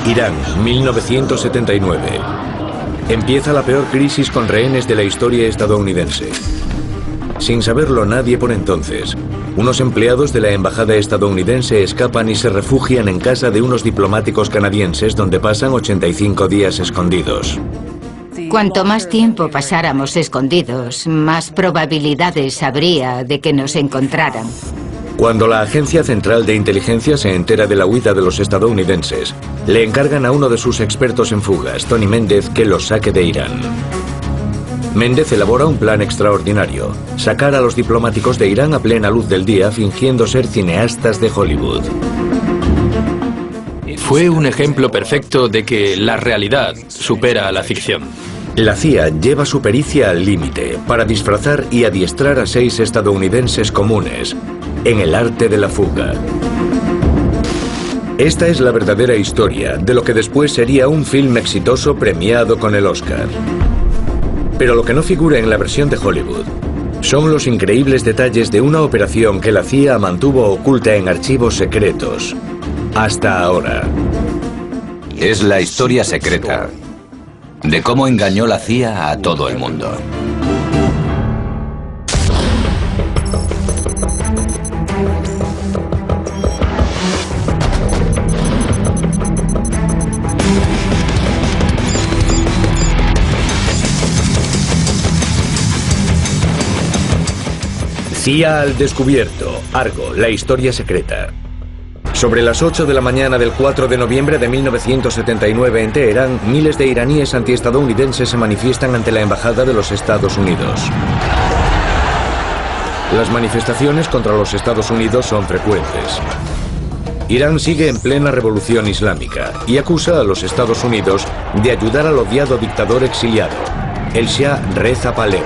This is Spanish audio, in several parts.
Irán, 1979. Empieza la peor crisis con rehenes de la historia estadounidense. Sin saberlo nadie por entonces, unos empleados de la embajada estadounidense escapan y se refugian en casa de unos diplomáticos canadienses donde pasan 85 días escondidos. Cuanto más tiempo pasáramos escondidos, más probabilidades habría de que nos encontraran. Cuando la Agencia Central de Inteligencia se entera de la huida de los estadounidenses, le encargan a uno de sus expertos en fugas, Tony Méndez, que los saque de Irán. Méndez elabora un plan extraordinario: sacar a los diplomáticos de Irán a plena luz del día fingiendo ser cineastas de Hollywood. Fue un ejemplo perfecto de que la realidad supera a la ficción. La CIA lleva su pericia al límite para disfrazar y adiestrar a 6 estadounidenses comunes en el arte de la fuga. Esta es la verdadera historia de lo que después sería un film exitoso premiado con el Oscar. Pero lo que no figura en la versión de Hollywood son los increíbles detalles de una operación que la CIA mantuvo oculta en archivos secretos hasta ahora. Es la historia secreta de cómo engañó la CIA a todo el mundo. CIA al descubierto. Argo, la historia secreta. Sobre las 8 de la mañana del 4 de noviembre de 1979 en Teherán, miles de iraníes antiestadounidenses se manifiestan ante la Embajada de los Estados Unidos. Las manifestaciones contra los Estados Unidos son frecuentes. Irán sigue en plena revolución islámica y acusa a los Estados Unidos de ayudar al odiado dictador exiliado, el Shah Reza Pahlavi.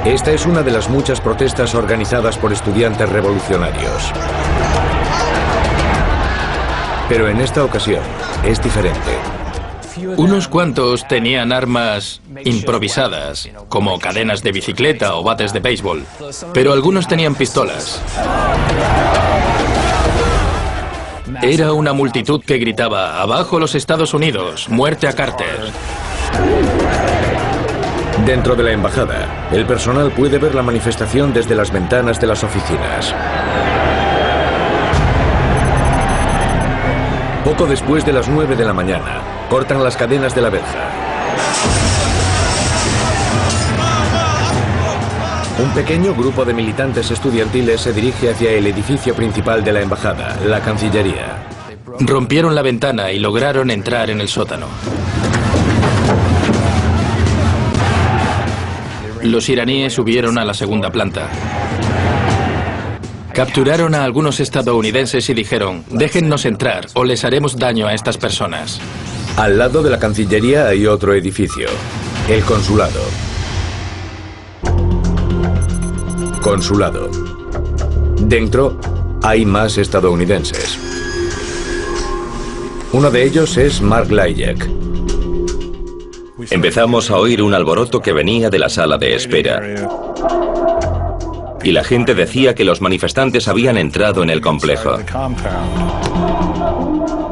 Esta es una de las muchas protestas organizadas por estudiantes revolucionarios. Pero en esta ocasión es diferente. Unos cuantos tenían armas improvisadas, como cadenas de bicicleta o bates de béisbol, pero algunos tenían pistolas. Era una multitud que gritaba: ¡abajo los Estados Unidos! ¡Muerte a Carter! Dentro de la embajada, el personal puede ver la manifestación desde las ventanas de las oficinas. Poco después de las 9 de la mañana, cortan las cadenas de la verja. Un pequeño grupo de militantes estudiantiles se dirige hacia el edificio principal de la embajada, la Cancillería. Rompieron la ventana y lograron entrar en el sótano. Los iraníes subieron a la segunda planta. Capturaron a algunos estadounidenses y dijeron: déjennos entrar o les haremos daño a estas personas. Al lado de la Cancillería hay otro edificio, el consulado. Consulado. Dentro hay más estadounidenses. Uno de ellos es Mark Lajek. Empezamos a oír un alboroto que venía de la sala de espera. Y la gente decía que los manifestantes habían entrado en el complejo.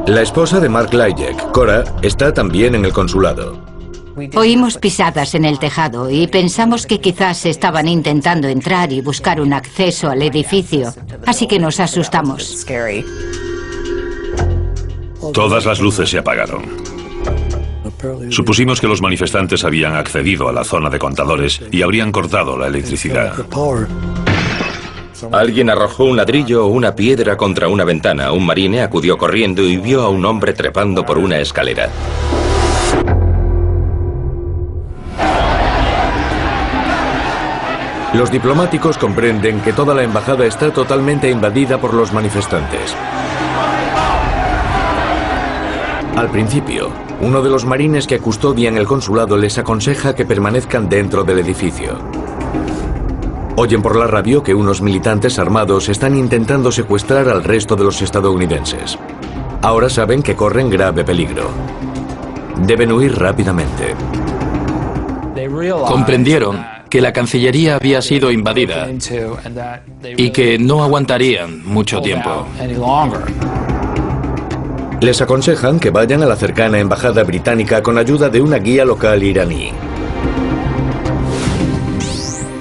La esposa de Mark Lajek, Cora, está también en el consulado. Oímos pisadas en el tejado y pensamos que quizás estaban intentando entrar y buscar un acceso al edificio, así que nos asustamos. Todas las luces se apagaron. Supusimos que los manifestantes habían accedido a la zona de contadores y habrían cortado la electricidad. Alguien arrojó un ladrillo o una piedra contra una ventana. Un marine acudió corriendo y vio a un hombre trepando por una escalera. Los diplomáticos comprenden que toda la embajada está totalmente invadida por los manifestantes. Al principio, uno de los marines que custodian el consulado les aconseja que permanezcan dentro del edificio. Oyen por la radio que unos militantes armados están intentando secuestrar al resto de los estadounidenses. Ahora saben que corren grave peligro. Deben huir rápidamente. Comprendieron que la Cancillería había sido invadida y que no aguantarían mucho tiempo. Les aconsejan que vayan a la cercana embajada británica con ayuda de una guía local iraní.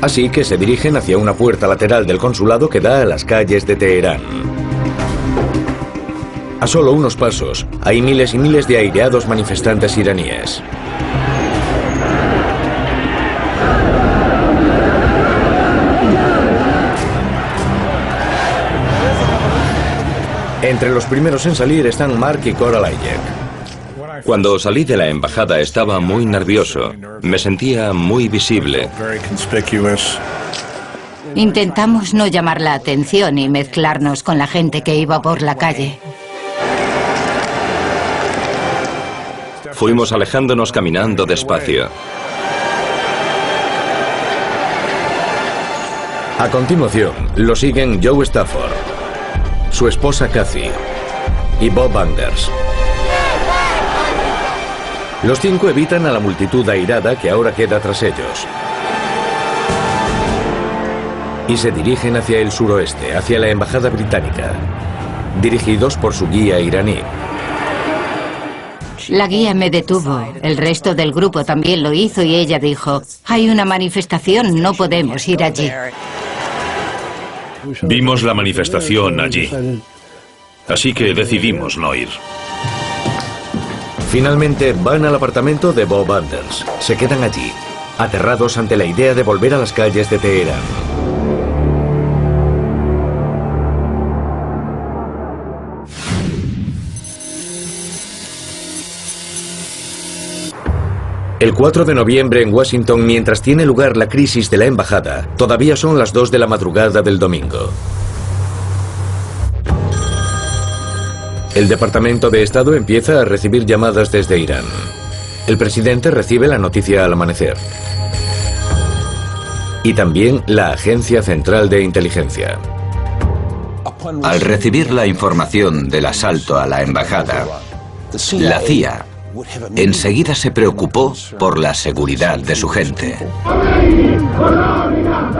Así que se dirigen hacia una puerta lateral del consulado que da a las calles de Teherán. A solo unos pasos, hay miles y miles de aireados manifestantes iraníes. Entre los primeros en salir están Mark y Koralayek. Cuando salí de la embajada estaba muy nervioso. Me sentía muy visible. Intentamos no llamar la atención y mezclarnos con la gente que iba por la calle. Fuimos alejándonos caminando despacio. A continuación, lo siguen Joe Stafford, su esposa Kathy y Bob Anders. Los 5 evitan a la multitud airada que ahora queda tras ellos. Y se dirigen hacia el suroeste, hacia la embajada británica, dirigidos por su guía iraní. La guía me detuvo, el resto del grupo también lo hizo y ella dijo, hay una manifestación, no podemos ir allí. Vimos la manifestación allí, así que decidimos no ir. Finalmente van al apartamento de Bob Anders. Se quedan allí, aterrados ante la idea de volver a las calles de Teherán. El 4 de noviembre en Washington, mientras tiene lugar la crisis de la embajada, todavía son las 2 de la madrugada del domingo. El Departamento de Estado empieza a recibir llamadas desde Irán. El presidente recibe la noticia al amanecer. Y también la Agencia Central de Inteligencia. Al recibir la información del asalto a la embajada, la CIA enseguida se preocupó por la seguridad de su gente.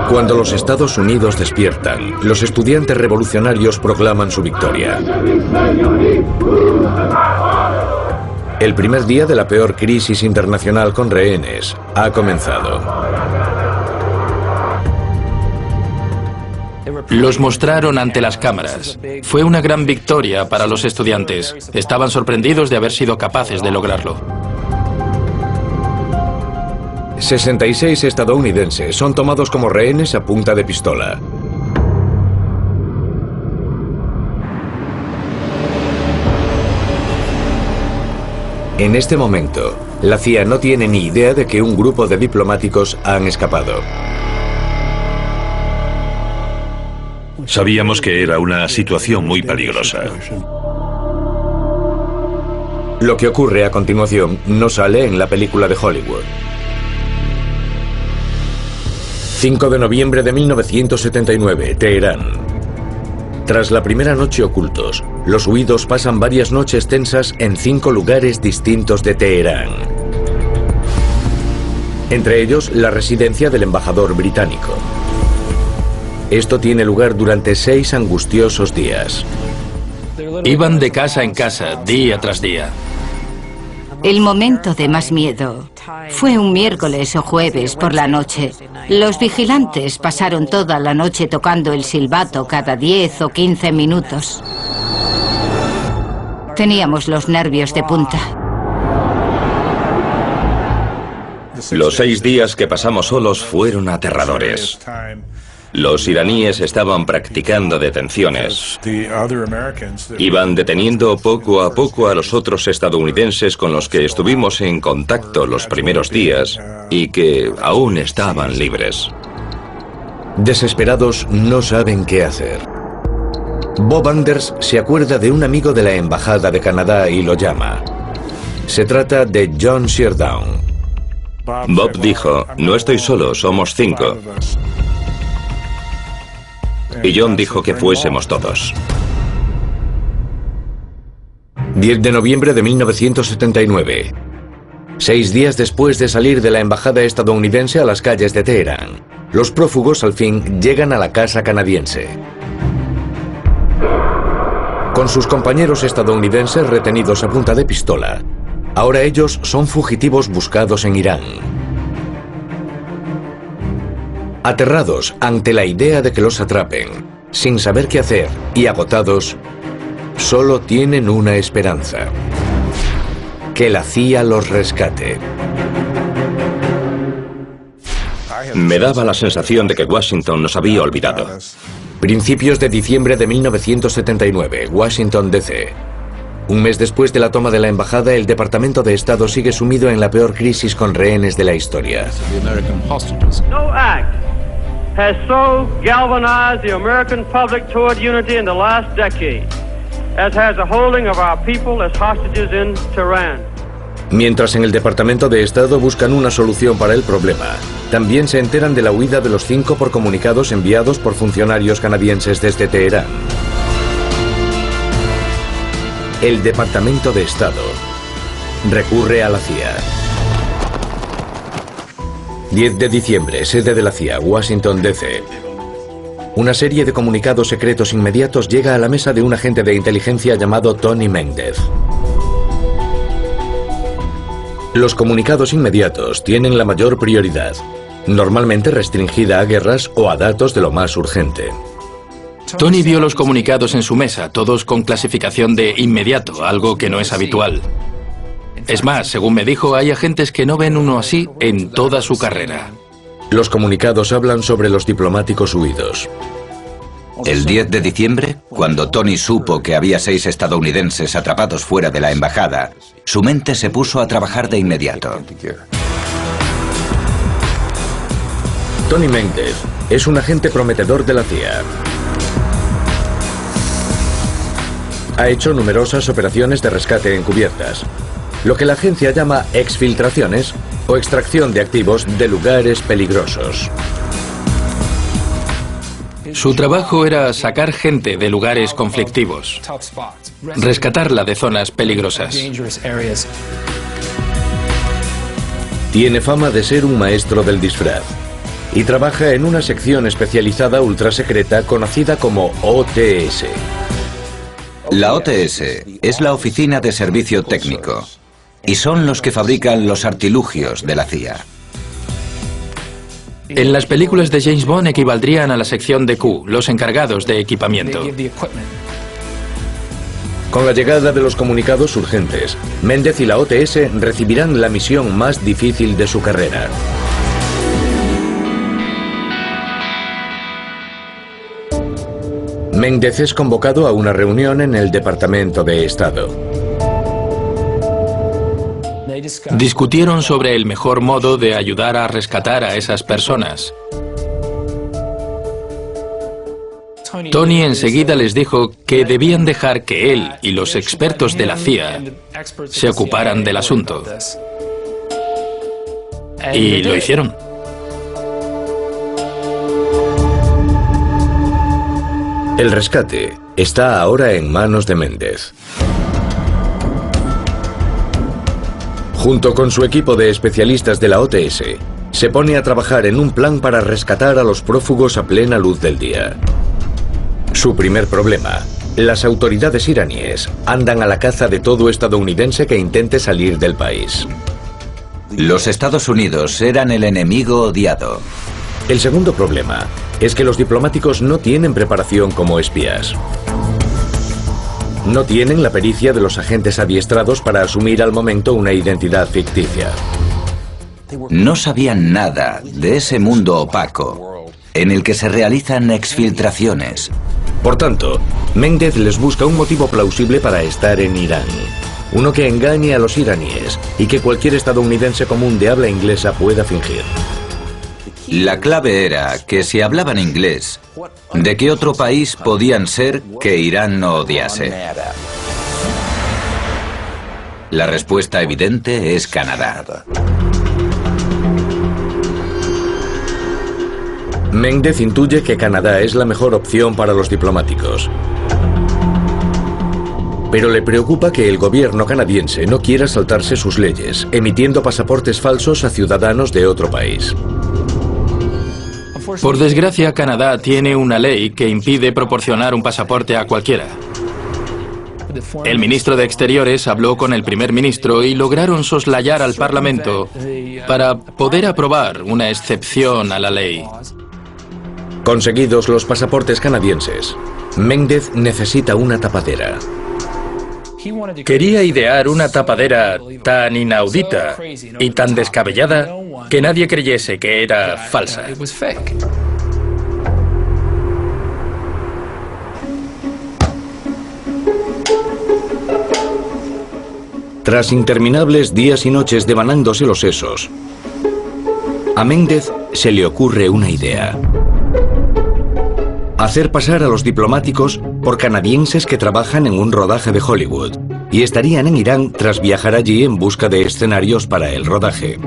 Cuando los Estados Unidos despiertan, los estudiantes revolucionarios proclaman su victoria. El primer día de la peor crisis internacional con rehenes ha comenzado. Los mostraron ante las cámaras. Fue una gran victoria para los estudiantes. Estaban sorprendidos de haber sido capaces de lograrlo. 66 estadounidenses son tomados como rehenes a punta de pistola. En este momento, la CIA no tiene ni idea de que un grupo de diplomáticos han escapado. Sabíamos que era una situación muy peligrosa. Lo que ocurre a continuación no sale en la película de Hollywood. 5 de noviembre de 1979, Teherán. Tras la primera noche ocultos, los huidos pasan varias noches tensas en 5 lugares distintos de Teherán. Entre ellos, la residencia del embajador británico. Esto tiene lugar durante 6 angustiosos días. Iban de casa en casa, día tras día. El momento de más miedo fue un miércoles o jueves por la noche. Los vigilantes pasaron toda la noche tocando el silbato cada 10 o 15 minutos. Teníamos los nervios de punta. Los 6 días que pasamos solos fueron aterradores. Los iraníes estaban practicando detenciones. Iban deteniendo poco a poco a los otros estadounidenses con los que estuvimos en contacto los primeros días y que aún estaban libres. Desesperados, no saben qué hacer. Bob Anders se acuerda de un amigo de la embajada de Canadá y lo llama. Se trata de John Sheardown. Bob dijo, no estoy solo, somos 5. Y John dijo que fuésemos todos. 10 de noviembre de 1979. 6 días después de salir de la embajada estadounidense a las calles de Teherán, los prófugos al fin llegan a la casa canadiense. Con sus compañeros estadounidenses retenidos a punta de pistola, ahora ellos son fugitivos buscados en Irán. Aterrados ante la idea de que los atrapen, sin saber qué hacer y agotados, solo tienen una esperanza: que la CIA los rescate. Me daba la sensación de que Washington nos había olvidado. Principios de diciembre de 1979, Washington, D.C. Un mes después de la toma de la embajada, el Departamento de Estado sigue sumido en la peor crisis con rehenes de la historia. No act has so galvanized the American public toward unity in the last decade as has the holding of our people as hostages in Tehran. Mientras en el Departamento de Estado buscan una solución para el problema, también se enteran de la huida de los 5 por comunicados enviados por funcionarios canadienses desde Teherán. El Departamento de Estado recurre a la CIA. 10 de diciembre, sede de la CIA, Washington, D.C. Una serie de comunicados secretos inmediatos llega a la mesa de un agente de inteligencia llamado Tony Mendez. Los comunicados inmediatos tienen la mayor prioridad, normalmente restringida a guerras o a datos de lo más urgente. Tony vio los comunicados en su mesa, todos con clasificación de inmediato, algo que no es habitual. Es más, según me dijo, hay agentes que no ven uno así en toda su carrera. Los comunicados hablan sobre los diplomáticos huidos. El 10 de diciembre, cuando Tony supo que había 6 estadounidenses atrapados fuera de la embajada, su mente se puso a trabajar de inmediato. Tony Mendez es un agente prometedor de la CIA. Ha hecho numerosas operaciones de rescate encubiertas, lo que la agencia llama exfiltraciones o extracción de activos de lugares peligrosos. Su trabajo era sacar gente de lugares conflictivos, rescatarla de zonas peligrosas. Tiene fama de ser un maestro del disfraz y trabaja en una sección especializada ultrasecreta conocida como OTS. La OTS es la Oficina de Servicio Técnico y son los que fabrican los artilugios de la CIA. En las películas de James Bond equivaldrían a la sección de Q, los encargados de equipamiento. Con la llegada de los comunicados urgentes, Mendez y la OTS recibirán la misión más difícil de su carrera. Mendez es convocado a una reunión en el Departamento de Estado. Discutieron sobre el mejor modo de ayudar a rescatar a esas personas. Tony enseguida les dijo que debían dejar que él y los expertos de la CIA se ocuparan del asunto. Y lo hicieron. El rescate está ahora en manos de Mendez. Junto con su equipo de especialistas de la OTS, se pone a trabajar en un plan para rescatar a los prófugos a plena luz del día. Su primer problema: las autoridades iraníes andan a la caza de todo estadounidense que intente salir del país. Los Estados Unidos eran el enemigo odiado. El segundo problema es que los diplomáticos no tienen preparación como espías. No tienen la pericia de los agentes adiestrados para asumir al momento una identidad ficticia. No sabían nada de ese mundo opaco en el que se realizan exfiltraciones. Por tanto, Mendez les busca un motivo plausible para estar en Irán. Uno que engañe a los iraníes y que cualquier estadounidense común de habla inglesa pueda fingir. La clave era que si hablaban inglés, ¿de qué otro país podían ser que Irán no odiase? La respuesta evidente es Canadá. Mendez intuye que Canadá es la mejor opción para los diplomáticos. Pero le preocupa que el gobierno canadiense no quiera saltarse sus leyes, emitiendo pasaportes falsos a ciudadanos de otro país. Por desgracia, Canadá tiene una ley que impide proporcionar un pasaporte a cualquiera. El ministro de Exteriores habló con el primer ministro y lograron soslayar al Parlamento para poder aprobar una excepción a la ley. Conseguidos los pasaportes canadienses, Méndez necesita una tapadera. Quería idear una tapadera tan inaudita y tan descabellada que nadie creyese que era falsa. Tras interminables días y noches devanándose los sesos, a Méndez se le ocurre una idea. Hacer pasar a los diplomáticos por canadienses que trabajan en un rodaje de Hollywood y estarían en Irán tras viajar allí en busca de escenarios para el rodaje.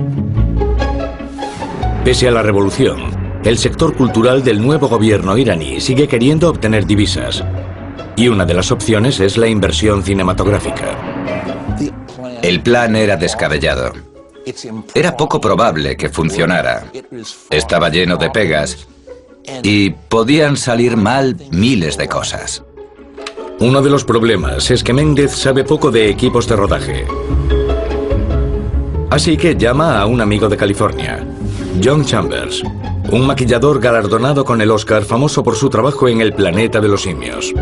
Pese a la revolución, el sector cultural del nuevo gobierno iraní sigue queriendo obtener divisas, y una de las opciones es la inversión cinematográfica. El plan era descabellado. Era poco probable que funcionara. Estaba lleno de pegas y podían salir mal miles de cosas. Uno de los problemas es que Méndez sabe poco de equipos de rodaje. Así que llama a un amigo de California, John Chambers, un maquillador galardonado con el Oscar, famoso por su trabajo en El planeta de los simios.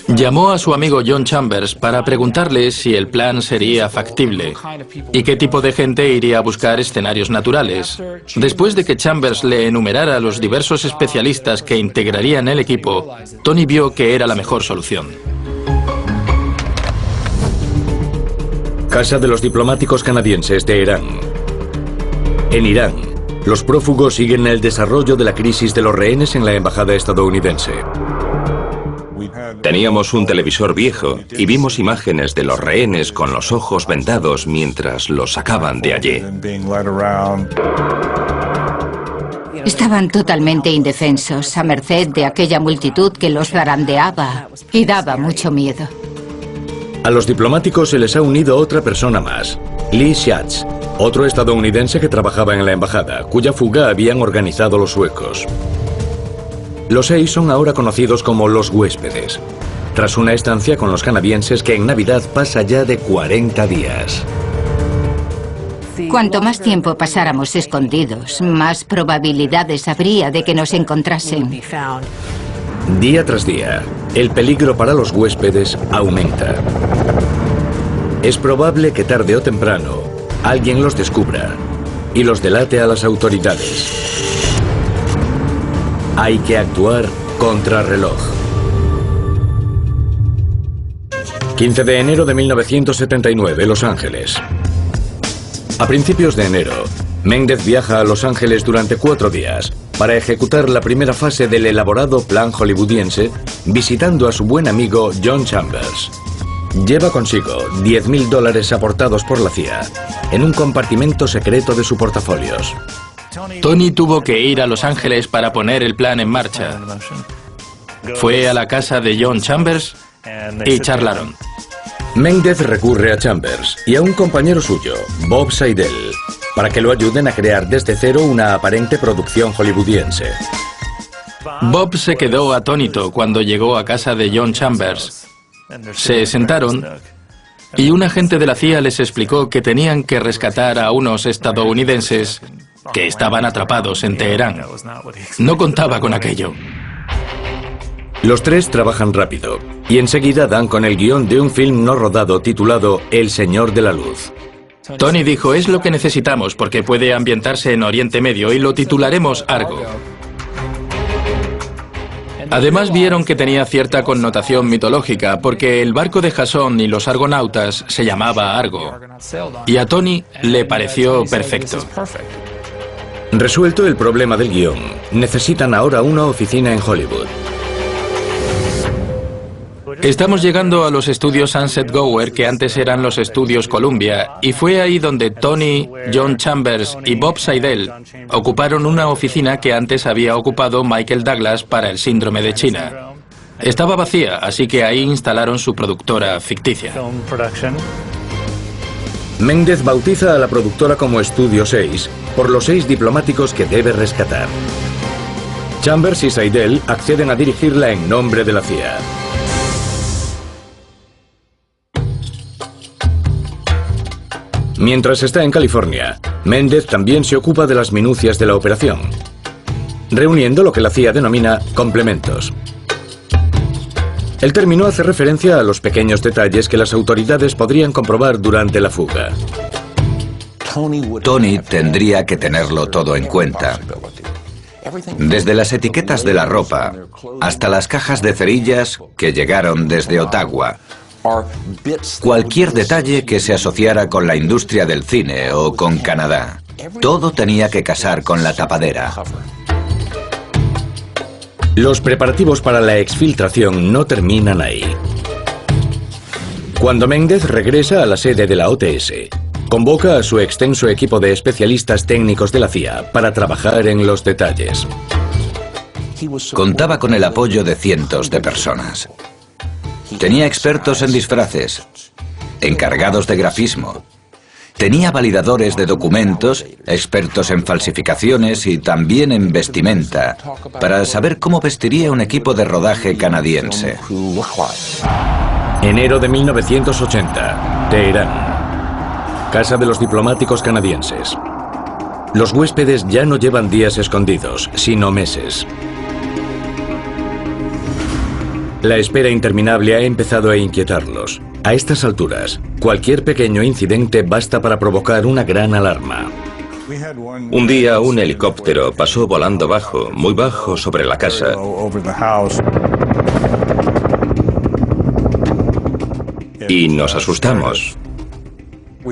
Llamó a su amigo John Chambers para preguntarle si el plan sería factible y qué tipo de gente iría a buscar escenarios naturales. Después de que Chambers le enumerara los diversos especialistas que integrarían el equipo, Tony vio que era la mejor solución. Casa de los diplomáticos canadienses de Irán. En Irán, los prófugos siguen el desarrollo de la crisis de los rehenes en la embajada estadounidense. Teníamos un televisor viejo y vimos imágenes de los rehenes con los ojos vendados mientras los sacaban de allí. Estaban totalmente indefensos, a merced de aquella multitud que los zarandeaba y daba mucho miedo. A los diplomáticos se les ha unido otra persona más, Lee Schatz, otro estadounidense que trabajaba en la embajada, cuya fuga habían organizado los suecos. Los 6 son ahora conocidos como los huéspedes, tras una estancia con los canadienses que en Navidad pasa ya de 40 días. Cuanto más tiempo pasáramos escondidos, más probabilidades habría de que nos encontrasen. Día tras día, el peligro para los huéspedes aumenta. Es probable que tarde o temprano alguien los descubra y los delate a las autoridades. Hay que actuar contrarreloj. 15 de enero de 1979, Los Ángeles. A principios de enero, Méndez viaja a Los Ángeles durante 4 días para ejecutar la primera fase del elaborado plan hollywoodiense, visitando a su buen amigo John Chambers. Lleva consigo $10.000 aportados por la CIA en un compartimento secreto de su portafolios. Tony tuvo que ir a Los Ángeles para poner el plan en marcha. Fue a la casa de John Chambers y charlaron. Méndez recurre a Chambers y a un compañero suyo, Bob Seidel, para que lo ayuden a crear desde cero una aparente producción hollywoodiense. Bob se quedó atónito cuando llegó a casa de John Chambers. Se sentaron y un agente de la CIA les explicó que tenían que rescatar a unos estadounidenses que estaban atrapados en Teherán. No contaba con aquello. Los 3 trabajan rápido y enseguida dan con el guión de un film no rodado titulado El Señor de la Luz. Tony dijo, es lo que necesitamos porque puede ambientarse en Oriente Medio y lo titularemos Argo. Además vieron que tenía cierta connotación mitológica porque el barco de Jasón y los argonautas se llamaba Argo. Y a Tony le pareció perfecto. Resuelto el problema del guión, necesitan ahora una oficina en Hollywood. Estamos llegando a los estudios Sunset Gower, que antes eran los estudios Columbia, y fue ahí donde Tony, John Chambers y Bob Seidel ocuparon una oficina que antes había ocupado Michael Douglas para el síndrome de China. Estaba vacía, así que ahí instalaron su productora ficticia. Méndez bautiza a la productora como Estudio 6 por los 6 diplomáticos que debe rescatar. Chambers y Seidel acceden a dirigirla en nombre de la CIA. Mientras está en California, Méndez también se ocupa de las minucias de la operación, reuniendo lo que la CIA denomina complementos. El término hace referencia a los pequeños detalles que las autoridades podrían comprobar durante la fuga. Tony tendría que tenerlo todo en cuenta. Desde las etiquetas de la ropa hasta las cajas de cerillas que llegaron desde Ottawa. Cualquier detalle que se asociara con la industria del cine o con Canadá. Todo tenía que casar con la tapadera. Los preparativos para la exfiltración no terminan ahí. Cuando Méndez regresa a la sede de la OTS, convoca a su extenso equipo de especialistas técnicos de la CIA para trabajar en los detalles. Contaba con el apoyo de cientos de personas. Tenía expertos en disfraces, encargados de grafismo. Tenía validadores de documentos, expertos en falsificaciones y también en vestimenta, para saber cómo vestiría un equipo de rodaje canadiense. Enero de 1980, Teherán. Casa de los diplomáticos canadienses. Los huéspedes ya no llevan días escondidos, sino meses. La espera interminable ha empezado a inquietarlos. A estas alturas, cualquier pequeño incidente basta para provocar una gran alarma. Un día un helicóptero pasó volando bajo, muy bajo sobre la casa. Y nos asustamos.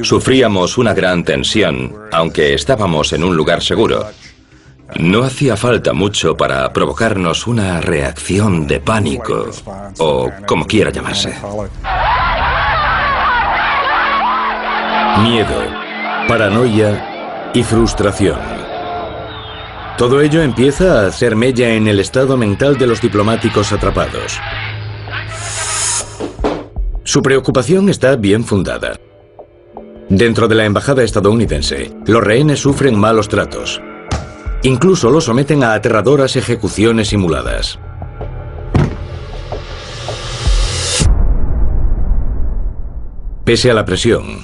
Sufríamos una gran tensión, aunque estábamos en un lugar seguro. No hacía falta mucho para provocarnos una reacción de pánico, o como quiera llamarse. Miedo, paranoia y frustración. Todo ello empieza a hacer mella en el estado mental de los diplomáticos atrapados. Su preocupación está bien fundada. Dentro de la embajada estadounidense, los rehenes sufren malos tratos. Incluso los someten a aterradoras ejecuciones simuladas. Pese a la presión,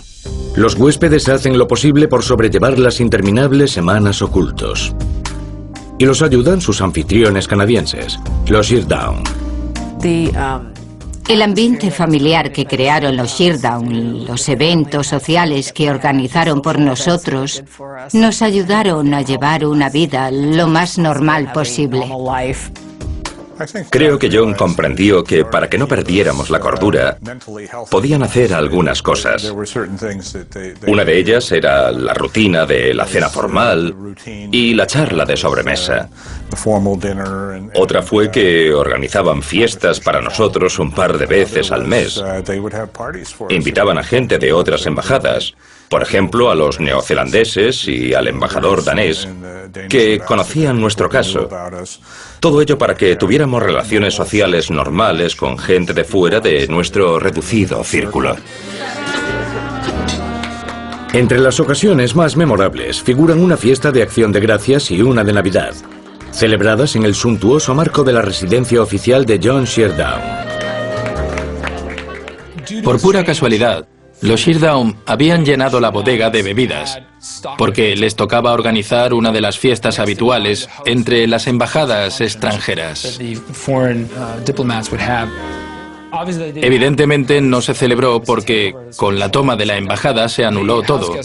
los huéspedes hacen lo posible por sobrellevar las interminables semanas ocultos. Y los ayudan sus anfitriones canadienses, los Sheardown. El ambiente familiar que crearon los Sheardown, los eventos sociales que organizaron por nosotros, nos ayudaron a llevar una vida lo más normal posible. Creo que John comprendió que para que no perdiéramos la cordura, podían hacer algunas cosas. Una de ellas era la rutina de la cena formal y la charla de sobremesa. Otra fue que organizaban fiestas para nosotros un par de veces al mes. Invitaban a gente de otras embajadas, por ejemplo a los neozelandeses y al embajador danés, que conocían nuestro caso. Todo ello para que tuviéramos relaciones sociales normales con gente de fuera de nuestro reducido círculo. Entre las ocasiones más memorables figuran una fiesta de Acción de Gracias y una de Navidad, celebradas en el suntuoso marco de la residencia oficial de John Sheardown. Por pura casualidad, los Sheardown habían llenado la bodega de bebidas, porque les tocaba organizar una de las fiestas habituales entre las embajadas extranjeras. Evidentemente no se celebró porque con la toma de la embajada se anuló todo.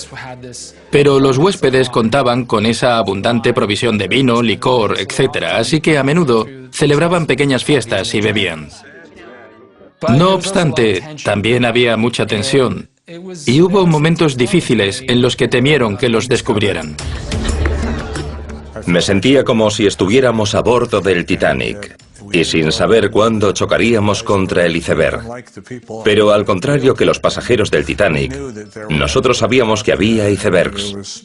Pero los huéspedes contaban con esa abundante provisión de vino, licor, etc. Así que a menudo celebraban pequeñas fiestas y bebían. No obstante, también había mucha tensión y hubo momentos difíciles en los que temieron que los descubrieran. Me sentía como si estuviéramos a bordo del Titanic y sin saber cuándo chocaríamos contra el iceberg. Pero al contrario que los pasajeros del Titanic, nosotros sabíamos que había icebergs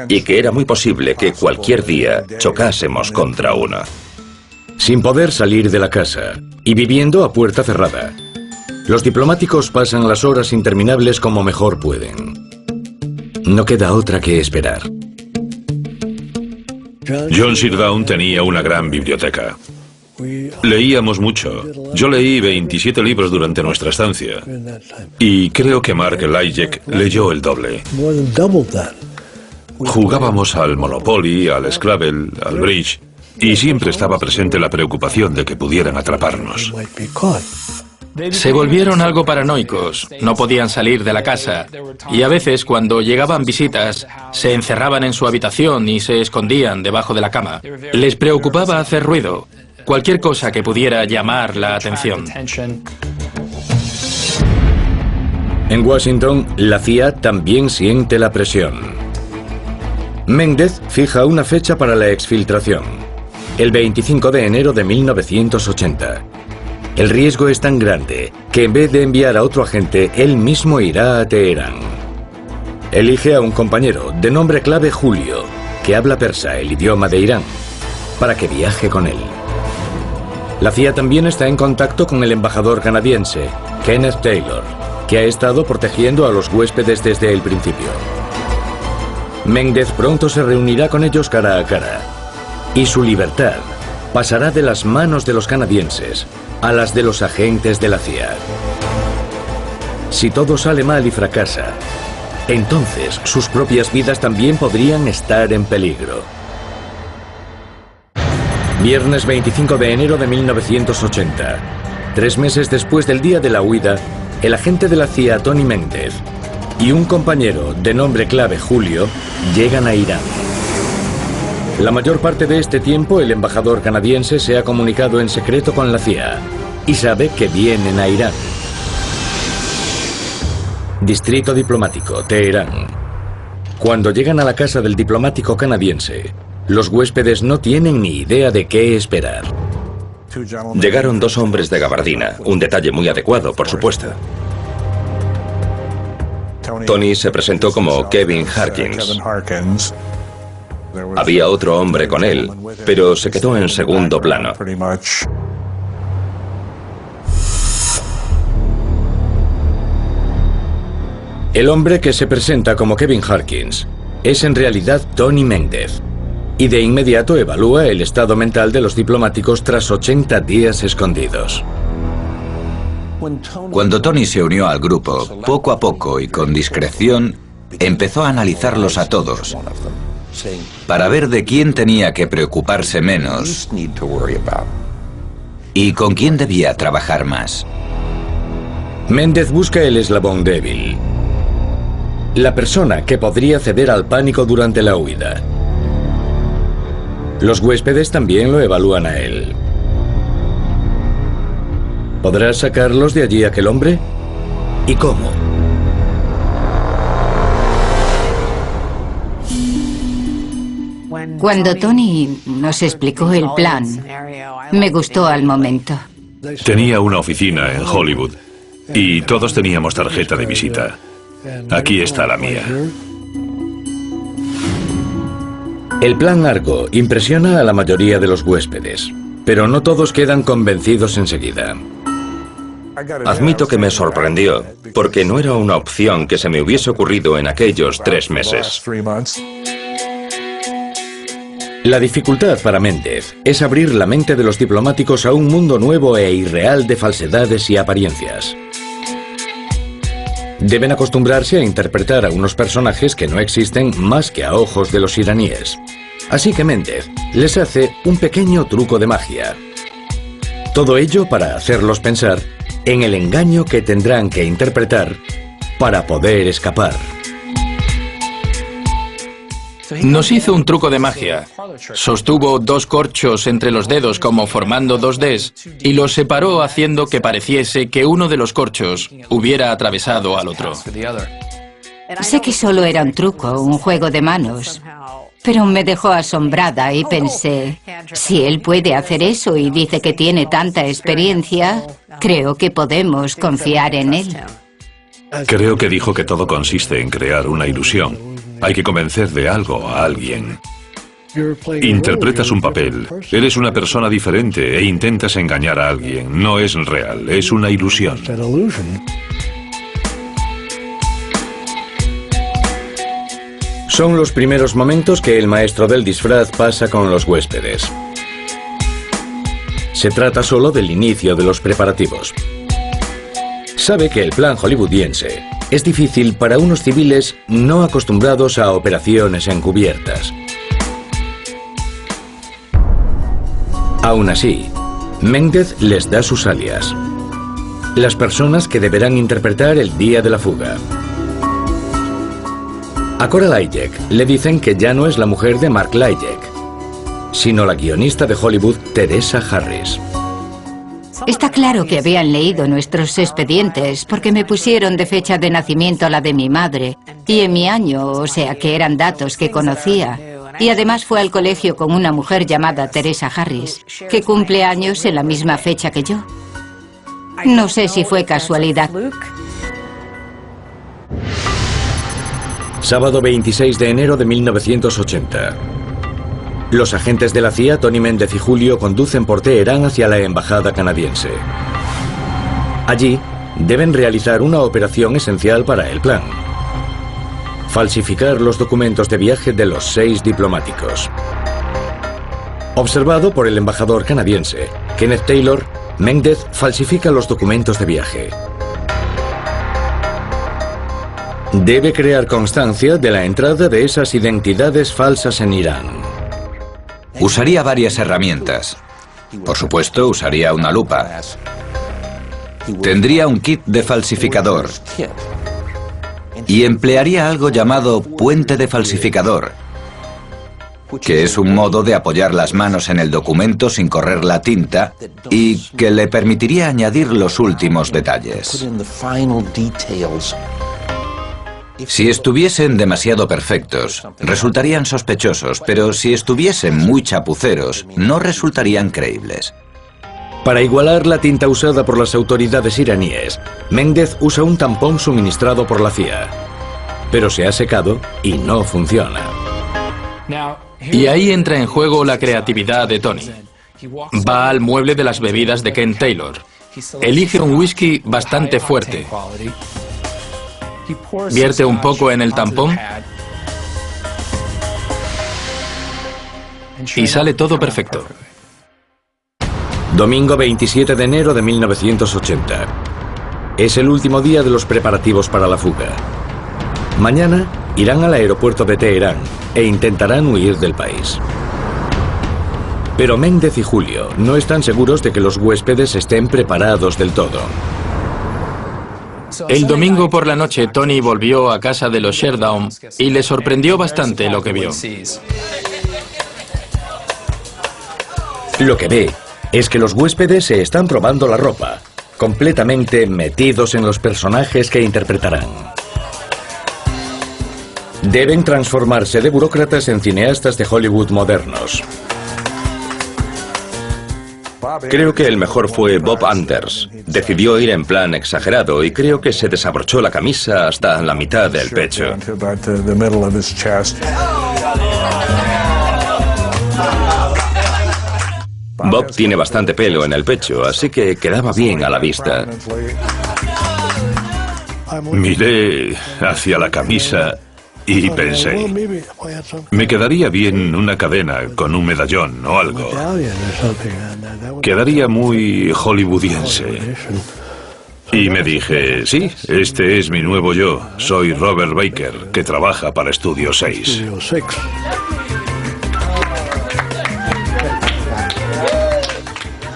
y que era muy posible que cualquier día chocásemos contra uno. sin poder salir de la casa y viviendo a puerta cerrada. Los diplomáticos pasan las horas interminables como mejor pueden. No queda otra que esperar. John Sirdown tenía una gran biblioteca. Leíamos mucho. Yo leí 27 libros durante nuestra estancia. Y creo que Mark Elijek leyó el doble. Jugábamos al Monopoly, al Scrabble, al Bridge, y siempre estaba presente la preocupación de que pudieran atraparnos. Se volvieron algo paranoicos, no podían salir de la casa y a veces cuando llegaban visitas se encerraban en su habitación y se escondían debajo de la cama. Les preocupaba hacer ruido, cualquier cosa que pudiera llamar la atención. En Washington, la CIA también siente la presión. Méndez fija una fecha para la exfiltración, el 25 de enero de 1980. El riesgo es tan grande que en vez de enviar a otro agente, él mismo irá a Teherán. Elige a un compañero de nombre clave Julio, que habla persa, el idioma de Irán, para que viaje con él. La CIA también está en contacto con el embajador canadiense, Kenneth Taylor, que ha estado protegiendo a los huéspedes desde el principio. Méndez pronto se reunirá con ellos cara a cara, y su libertad pasará de las manos de los canadienses a las de los agentes de la CIA. Si todo sale mal y fracasa, entonces sus propias vidas también podrían estar en peligro. Viernes 25 de enero de 1980. 3 meses después del día de la huida, el agente de la CIA, Tony Méndez, y un compañero de nombre clave, Julio, llegan a Irán. La mayor parte de este tiempo, el embajador canadiense se ha comunicado en secreto con la CIA y sabe que vienen a Irán. Distrito diplomático, Teherán. Cuando llegan a la casa del diplomático canadiense, los huéspedes no tienen ni idea de qué esperar. Llegaron 2 hombres de gabardina, un detalle muy adecuado, por supuesto. Tony se presentó como Kevin Harkins. Había otro hombre con él, pero se quedó en segundo plano. El hombre que se presenta como Kevin Harkins es en realidad Tony Méndez, y de inmediato evalúa el estado mental de los diplomáticos tras 80 días escondidos. Cuando Tony se unió al grupo, poco a poco y con discreción, empezó a analizarlos a todos para ver de quién tenía que preocuparse menos y con quién debía trabajar más. Méndez busca el eslabón débil, la persona que podría ceder al pánico durante la huida. Los huéspedes también lo evalúan a él. ¿Podrá sacarlos de allí aquel hombre? ¿Y cómo? Cuando Tony nos explicó el plan, me gustó al momento. Tenía una oficina en Hollywood y todos teníamos tarjeta de visita. Aquí está la mía. El plan Argo impresiona a la mayoría de los huéspedes, pero no todos quedan convencidos enseguida. Admito que me sorprendió, porque no era una opción que se me hubiese ocurrido en aquellos 3 meses. La dificultad para Méndez es abrir la mente de los diplomáticos a un mundo nuevo e irreal de falsedades y apariencias. Deben acostumbrarse a interpretar a unos personajes que no existen más que a ojos de los iraníes. Así que Méndez les hace un pequeño truco de magia. Todo ello para hacerlos pensar en el engaño que tendrán que interpretar para poder escapar. Nos hizo un truco de magia. Sostuvo 2 corchos entre los dedos como formando 2 Ds y los separó haciendo que pareciese que uno de los corchos hubiera atravesado al otro. Sé que solo era un truco, un juego de manos, pero me dejó asombrada y pensé, si él puede hacer eso y dice que tiene tanta experiencia, creo que podemos confiar en él. Creo que dijo que todo consiste en crear una ilusión. Hay que convencer de algo a alguien. Interpretas un papel, eres una persona diferente e intentas engañar a alguien. No es real, es una ilusión. Son los primeros momentos que el maestro del disfraz pasa con los huéspedes. Se trata solo del inicio de los preparativos. Sabe que el plan hollywoodiense es difícil para unos civiles no acostumbrados a operaciones encubiertas. Aún así, Méndez les da sus alias, las personas que deberán interpretar el día de la fuga. A Cora Lajek le dicen que ya no es la mujer de Mark Lajek, sino la guionista de Hollywood, Teresa Harris. Está claro que habían leído nuestros expedientes porque me pusieron de fecha de nacimiento la de mi madre y en mi año, o sea que eran datos que conocía. Y además fue al colegio con una mujer llamada Teresa Harris, que cumple años en la misma fecha que yo. No sé si fue casualidad. Sábado 26 de enero de 1980. Los agentes de la CIA, Tony Méndez y Julio, conducen por Teherán hacia la embajada canadiense. Allí, deben realizar una operación esencial para el plan: falsificar los documentos de viaje de los 6 diplomáticos. Observado por el embajador canadiense, Kenneth Taylor, Méndez falsifica los documentos de viaje. Debe crear constancia de la entrada de esas identidades falsas en Irán. Usaría varias herramientas. Por supuesto, usaría una lupa. Tendría un kit de falsificador. Y emplearía algo llamado puente de falsificador, que es un modo de apoyar las manos en el documento sin correr la tinta y que le permitiría añadir los últimos detalles. Si estuviesen demasiado perfectos, resultarían sospechosos, pero si estuviesen muy chapuceros, no resultarían creíbles. Para igualar la tinta usada por las autoridades iraníes, Méndez usa un tampón suministrado por la CIA. Pero se ha secado y no funciona. Y ahí entra en juego la creatividad de Tony. Va al mueble de las bebidas de Ken Taylor. Elige un whisky bastante fuerte. Vierte un poco en el tampón y sale todo perfecto. Domingo 27 de enero de 1980. Es el último día de los preparativos para la fuga. Mañana irán al aeropuerto de Teherán e intentarán huir del país. Pero Méndez y Julio no están seguros de que los huéspedes estén preparados del todo. El domingo por la noche, Tony volvió a casa de los Sherdown y le sorprendió bastante lo que vio. Lo que ve es que los huéspedes se están probando la ropa, completamente metidos en los personajes que interpretarán. Deben transformarse de burócratas en cineastas de Hollywood modernos. Creo que el mejor fue Bob Anders. Decidió ir en plan exagerado y creo que se desabrochó la camisa hasta la mitad del pecho. Bob tiene bastante pelo en el pecho, así que quedaba bien a la vista. Miré hacia la camisa y pensé, me quedaría bien una cadena con un medallón o algo. Quedaría muy hollywoodiense. Y me dije, sí, este es mi nuevo yo. Soy Robert Baker, que trabaja para Studio 6.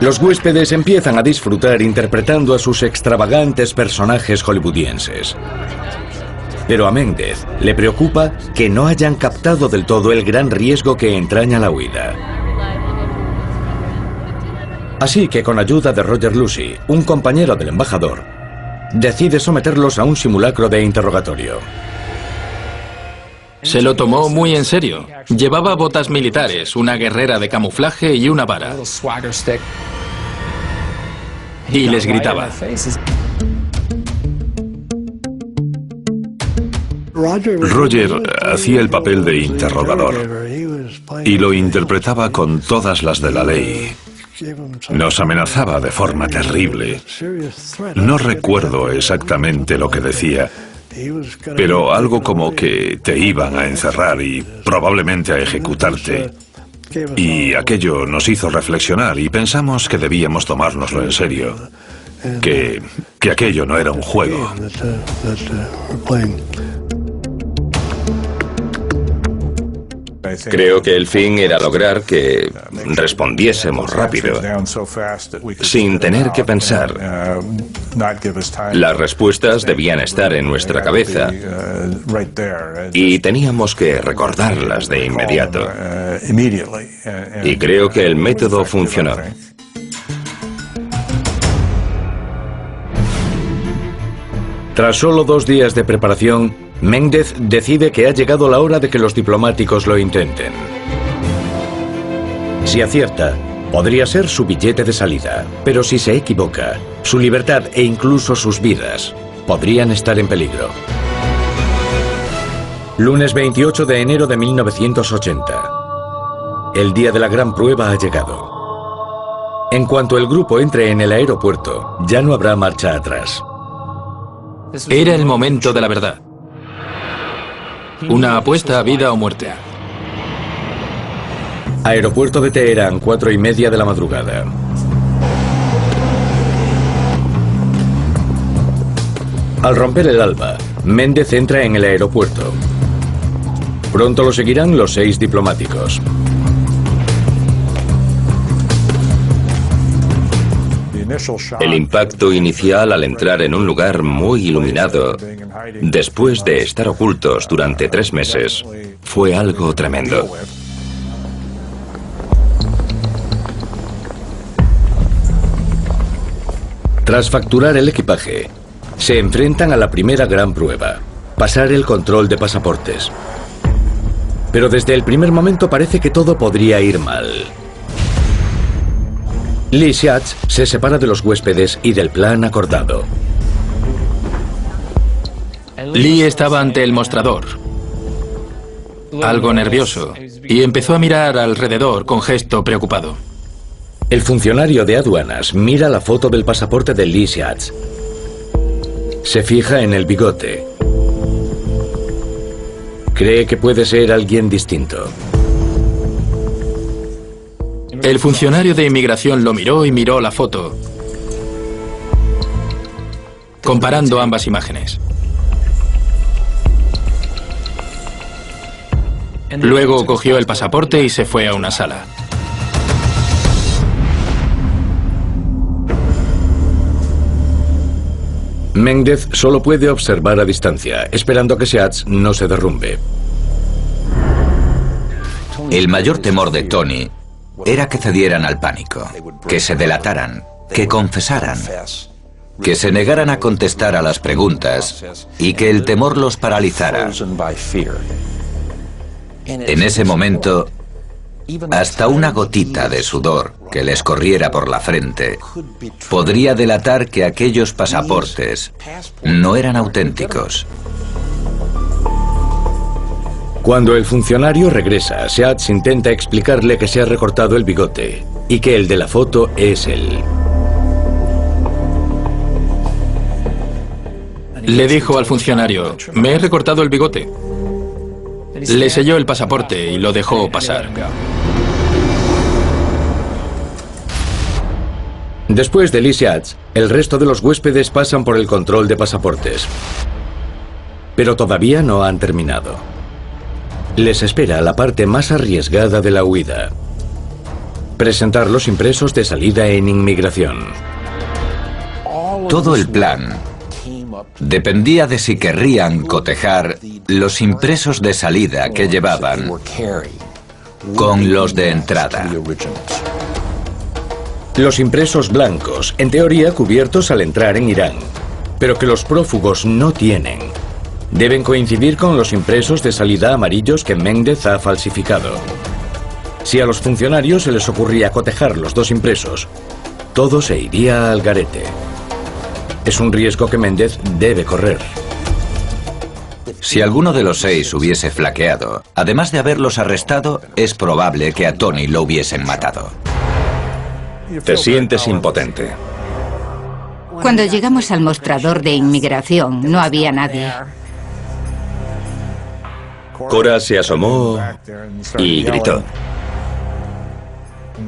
Los huéspedes empiezan a disfrutar interpretando a sus extravagantes personajes hollywoodienses. Pero a Méndez le preocupa que no hayan captado del todo el gran riesgo que entraña la huida. Así que con ayuda de Roger Lucy, un compañero del embajador, decide someterlos a un simulacro de interrogatorio. Se lo tomó muy en serio. Llevaba botas militares, una guerrera de camuflaje y una vara. Y les gritaba. Roger hacía el papel de interrogador. y lo interpretaba con todas las de la ley. Nos amenazaba de forma terrible. No recuerdo exactamente lo que decía, pero algo como que te iban a encerrar y probablemente a ejecutarte. Y aquello nos hizo reflexionar y pensamos que debíamos tomárnoslo en serio, que aquello no era un juego. Creo que el fin era lograr que respondiésemos rápido, sin tener que pensar. Las respuestas debían estar en nuestra cabeza y teníamos que recordarlas de inmediato. Y creo que el método funcionó. Tras solo 2 días de preparación, Méndez decide que ha llegado la hora de que los diplomáticos lo intenten. Si acierta, podría ser su billete de salida, pero si se equivoca, su libertad e incluso sus vidas podrían estar en peligro. Lunes 28 de enero de 1980. El día de la gran prueba ha llegado. En cuanto el grupo entre en el aeropuerto, ya no habrá marcha atrás. Era el momento de la verdad. Una apuesta a vida o muerte. Aeropuerto de Teherán, 4:30 de la madrugada. Al romper el alba, Méndez entra en el aeropuerto. Pronto lo seguirán los 6 diplomáticos. El impacto inicial al entrar en un lugar muy iluminado, después de estar ocultos durante 3 meses, fue algo tremendo. Tras facturar el equipaje, se enfrentan a la primera gran prueba, pasar el control de pasaportes. Pero desde el primer momento parece que todo podría ir mal. Lee Schatz se separa de los huéspedes y del plan acordado. Lee estaba ante el mostrador, algo nervioso, y empezó a mirar alrededor con gesto preocupado. El funcionario de aduanas mira la foto del pasaporte de Lee Schatz. Se fija en el bigote. Cree que puede ser alguien distinto. El funcionario de inmigración lo miró y miró la foto, comparando ambas imágenes. Luego cogió el pasaporte y se fue a una sala. Méndez solo puede observar a distancia, esperando que Schatz no se derrumbe. El mayor temor de Tony era que cedieran al pánico, que se delataran, que confesaran, que se negaran a contestar a las preguntas y que el temor los paralizara. En ese momento, hasta una gotita de sudor que les corriera por la frente podría delatar que aquellos pasaportes no eran auténticos. Cuando el funcionario regresa, Schatz intenta explicarle que se ha recortado el bigote y que el de la foto es él. Le dijo al funcionario: me he recortado el bigote. Le selló el pasaporte y lo dejó pasar. Después de Lee Schatz, el resto de los huéspedes pasan por el control de pasaportes. Pero todavía no han terminado. Les espera la parte más arriesgada de la huida: presentar los impresos de salida en inmigración. Todo el plan dependía de si querrían cotejar los impresos de salida que llevaban con los de entrada. Los impresos blancos, en teoría cubiertos al entrar en Irán, pero que los prófugos no tienen, deben coincidir con los impresos de salida amarillos que Méndez ha falsificado. Si a los funcionarios se les ocurría cotejar los 2 impresos, todo se iría al garete. Es un riesgo que Méndez debe correr. Si alguno de los 6 hubiese flaqueado, además de haberlos arrestado, es probable que a Tony lo hubiesen matado. Te sientes impotente. Cuando llegamos al mostrador de inmigración, no había nadie. Cora se asomó y gritó.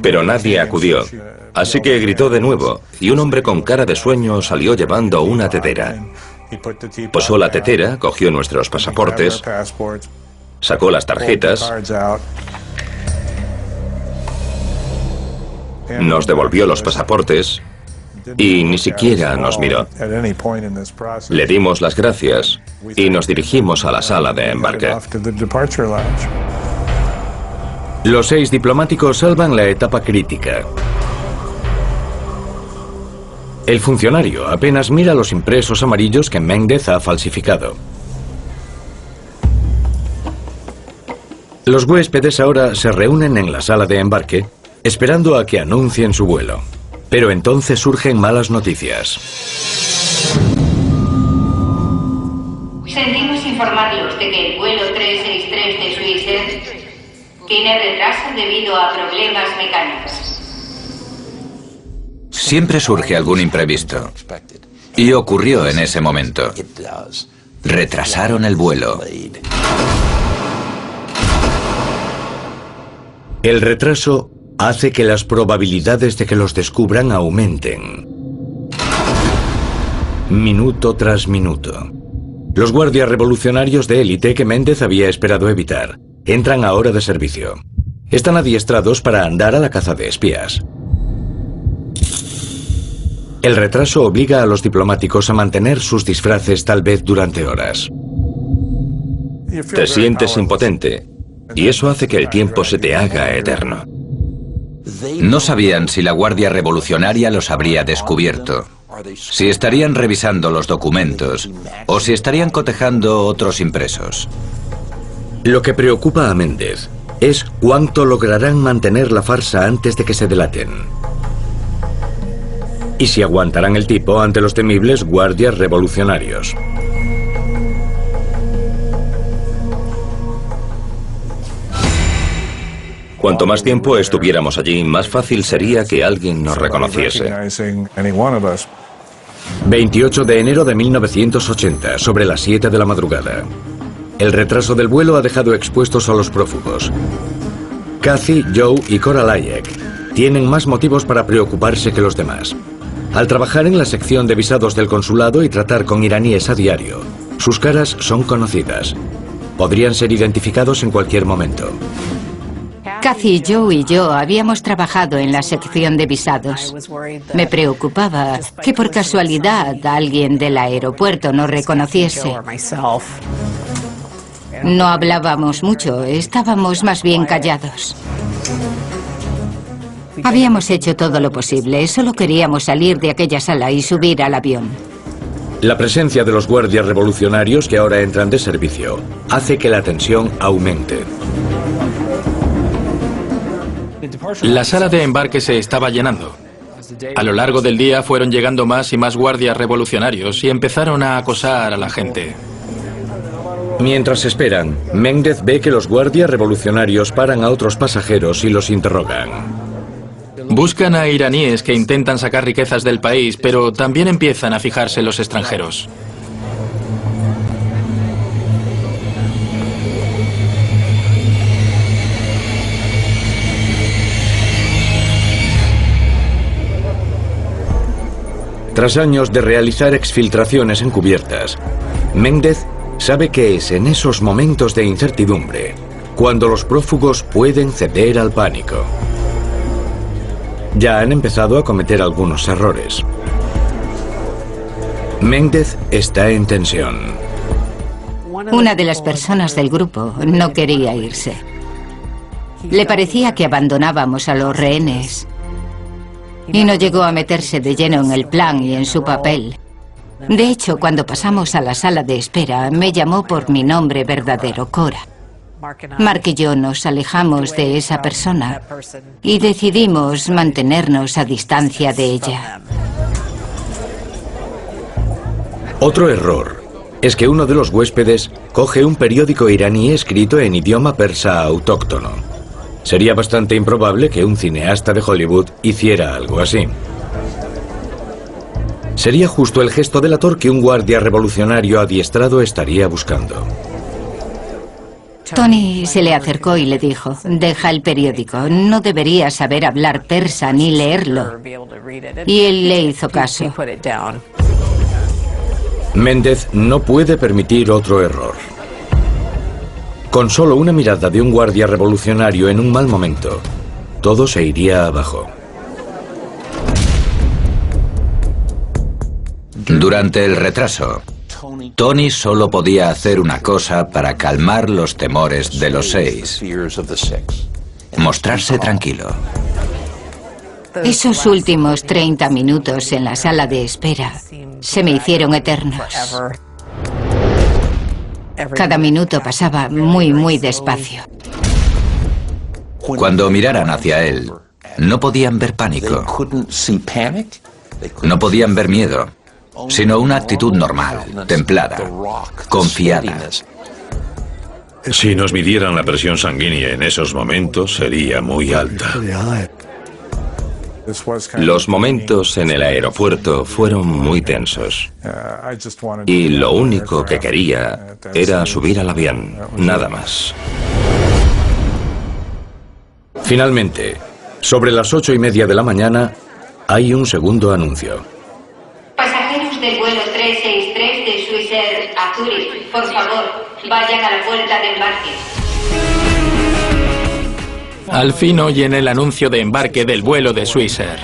Pero nadie acudió, así que gritó de nuevo, y un hombre con cara de sueño salió llevando una tetera. Posó la tetera, cogió nuestros pasaportes, sacó las tarjetas, nos devolvió los pasaportes y ni siquiera nos miró. Le dimos las gracias y nos dirigimos a la sala de embarque. Los 6 diplomáticos salvan la etapa crítica. El funcionario apenas mira los impresos amarillos que Méndez ha falsificado. Los huéspedes ahora se reúnen en la sala de embarque, esperando a que anuncien su vuelo. Pero entonces surgen malas noticias. Sentimos informarlos de que el vuelo 363 de Swissair tiene retraso debido a problemas mecánicos. Siempre surge algún imprevisto. Y ocurrió en ese momento. Retrasaron el vuelo. El retraso hace que las probabilidades de que los descubran aumenten. Minuto tras minuto. Los guardias revolucionarios de élite que Méndez había esperado evitar entran a hora de servicio. Están adiestrados para andar a la caza de espías. El retraso obliga a los diplomáticos a mantener sus disfraces tal vez durante horas. Te sientes impotente y eso hace que el tiempo se te haga eterno. No sabían si la Guardia Revolucionaria los habría descubierto, si estarían revisando los documentos o si estarían cotejando otros impresos. Lo que preocupa a Méndez es cuánto lograrán mantener la farsa antes de que se delaten. Y si aguantarán el tipo ante los temibles guardias revolucionarios. Cuanto más tiempo estuviéramos allí, más fácil sería que alguien nos reconociese. 28 de enero de 1980, sobre las 7 de la madrugada. El retraso del vuelo ha dejado expuestos a los prófugos. Kathy, Joe y Cora Layek tienen más motivos para preocuparse que los demás. Al trabajar en la sección de visados del consulado y tratar con iraníes a diario, sus caras son conocidas. Podrían ser identificados en cualquier momento. Kathy, Joe y yo habíamos trabajado en la sección de visados. Me preocupaba que por casualidad alguien del aeropuerto nos reconociese. No hablábamos mucho, estábamos más bien callados. Habíamos hecho todo lo posible, solo queríamos salir de aquella sala y subir al avión. La presencia de los guardias revolucionarios que ahora entran de servicio hace que la tensión aumente. La sala de embarque se estaba llenando. A lo largo del día fueron llegando más y más guardias revolucionarios y empezaron a acosar a la gente. Mientras esperan, Méndez ve que los guardias revolucionarios paran a otros pasajeros y los interrogan. Buscan a iraníes que intentan sacar riquezas del país, pero también empiezan a fijarse en los extranjeros. Tras años de realizar exfiltraciones encubiertas, Méndez sabe que es en esos momentos de incertidumbre cuando los prófugos pueden ceder al pánico. Ya han empezado a cometer algunos errores. Méndez está en tensión. Una de las personas del grupo no quería irse. Le parecía que abandonábamos a los rehenes. Y no llegó a meterse de lleno en el plan y en su papel. De hecho, cuando pasamos a la sala de espera, me llamó por mi nombre verdadero, Cora. Mark y yo nos alejamos de esa persona y decidimos mantenernos a distancia de ella. Otro error es que uno de los huéspedes coge un periódico iraní escrito en idioma persa autóctono. Sería bastante improbable que un cineasta de Hollywood hiciera algo así. Sería justo el gesto delator que un guardia revolucionario adiestrado estaría buscando. Tony se le acercó y le dijo: deja el periódico, no deberías saber hablar persa ni leerlo. Y él le hizo caso. Méndez no puede permitir otro error. Con solo una mirada de un guardia revolucionario en un mal momento, todo se iría abajo. Durante el retraso, Tony solo podía hacer una cosa para calmar los temores de los 6: mostrarse tranquilo. Esos últimos 30 minutos en la sala de espera se me hicieron eternos. Cada minuto pasaba muy despacio. Cuando miraran hacia él, no podían ver pánico, no podían ver miedo, sino una actitud normal, templada, confiada. Si nos midieran la presión sanguínea en esos momentos, sería muy alta. Los momentos en el aeropuerto fueron muy tensos. Y lo único que quería era subir al avión, nada más. Finalmente, sobre las 8:30 de la mañana, hay un segundo anuncio. Pasajeros del vuelo 363 de Swissair a Zúrich, por favor, vayan a la puerta de embarque. Al fin oyen el anuncio de embarque del vuelo de Swissair.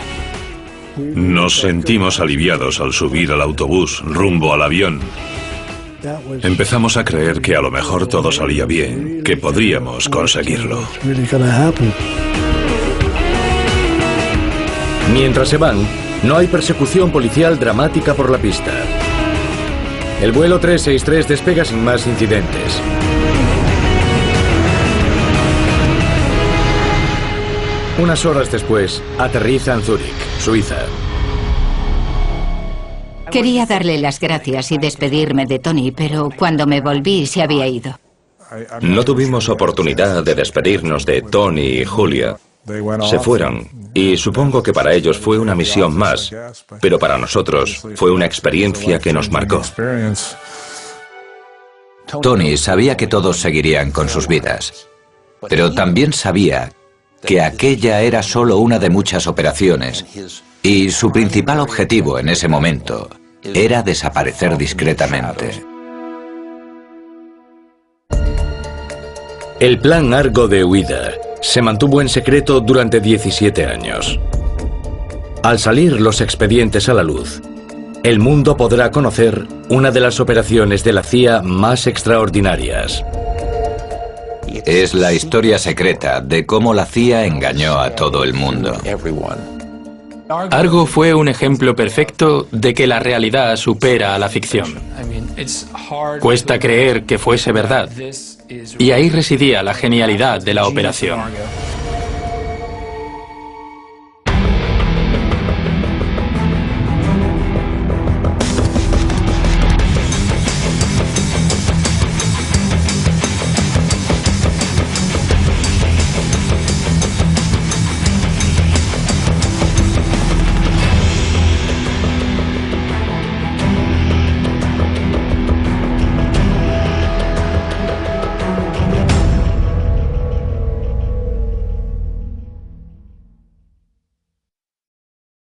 Nos sentimos aliviados al subir al autobús rumbo al avión. Empezamos a creer que a lo mejor todo salía bien, que podríamos conseguirlo. Mientras se van, no hay persecución policial dramática por la pista. El vuelo 363 despega sin más incidentes. Unas horas después, aterriza en Zúrich, Suiza. Quería darle las gracias y despedirme de Tony, pero cuando me volví se había ido. No tuvimos oportunidad de despedirnos de Tony y Julia. Se fueron, y supongo que para ellos fue una misión más, pero para nosotros fue una experiencia que nos marcó. Tony sabía que todos seguirían con sus vidas, pero también sabía que aquella era solo una de muchas operaciones, y su principal objetivo en ese momento era desaparecer discretamente. El plan Argo de huida se mantuvo en secreto durante 17 años. Al salir los expedientes a la luz, el mundo podrá conocer una de las operaciones de la CIA más extraordinarias. Es la historia secreta de cómo la CIA engañó a todo el mundo. Argo fue un ejemplo perfecto de que la realidad supera a la ficción. Cuesta creer que fuese verdad, y ahí residía la genialidad de la operación.